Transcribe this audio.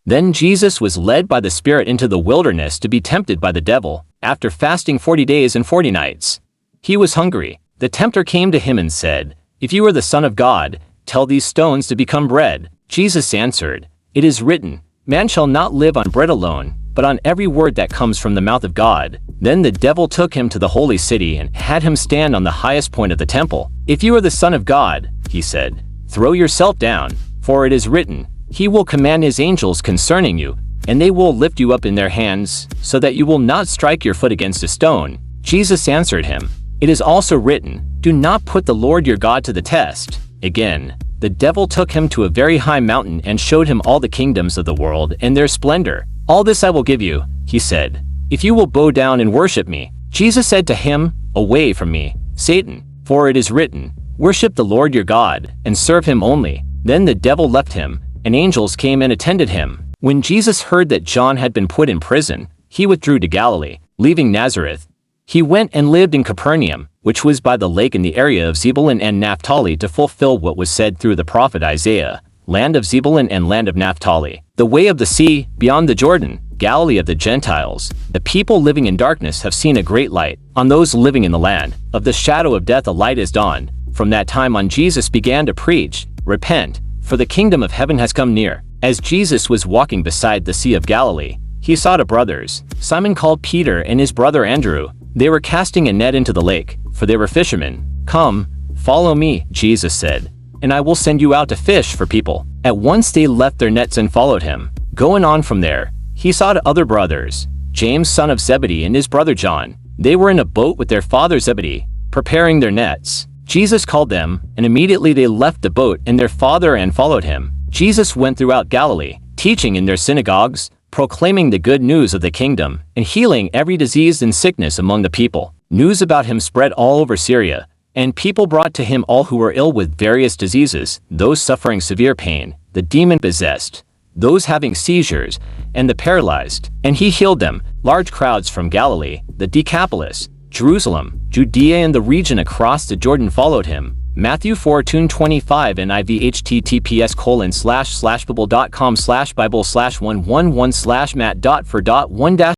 Then Jesus was led by the Spirit into the wilderness to be tempted by the devil, after fasting 40 days and 40 nights. He was hungry. The tempter came to him and said, "If you are the Son of God, tell these stones to become bread." Jesus answered, "It is written, man shall not live on bread alone, but on every word that comes from the mouth of God." Then the devil took him to the holy city and had him stand on the highest point of the temple. "If you are the Son of God," he said, "throw yourself down, for it is written, He will command His angels concerning you, and they will lift you up in their hands, so that you will not strike your foot against a stone." Jesus answered him, "It is also written, do not put the Lord your God to the test." Again, the devil took him to a very high mountain and showed him all the kingdoms of the world and their splendor. "All this I will give you," he said, "if you will bow down and worship me." Jesus said to him, "Away from me, Satan, for it is written, worship the Lord your God, and serve Him only." Then the devil left him, and angels came and attended him. When Jesus heard that John had been put in prison, he withdrew to Galilee, leaving Nazareth. He went and lived in Capernaum, which was by the lake in the area of Zebulun and Naphtali, to fulfill what was said through the prophet Isaiah, "Land of Zebulun and land of Naphtali, the way of the sea, beyond the Jordan, Galilee of the Gentiles. The people living in darkness have seen a great light. On those living in the land of the shadow of death a light has dawned." From that time on Jesus began to preach, "Repent, for the kingdom of heaven has come near." As Jesus was walking beside the Sea of Galilee, he saw two brothers, Simon called Peter and his brother Andrew. They were casting a net into the lake, for they were fishermen. "Come, follow me," Jesus said, "and I will send you out to fish for people." At once they left their nets and followed him. Going on from there, he saw two other brothers, James son of Zebedee and his brother John. They were in a boat with their father Zebedee, preparing their nets. Jesus called them, and immediately they left the boat and their father and followed him. Jesus went throughout Galilee, teaching in their synagogues, proclaiming the good news of the kingdom, and healing every disease and sickness among the people. News about him spread all over Syria, and people brought to him all who were ill with various diseases, those suffering severe pain, the demon-possessed, those having seizures, and the paralyzed, and he healed them. Large crowds from Galilee, the Decapolis, Jerusalem, Judea and the region across the Jordan followed him. Matthew 4:25 NIV https://bible.com/bible/111/matt.for.1-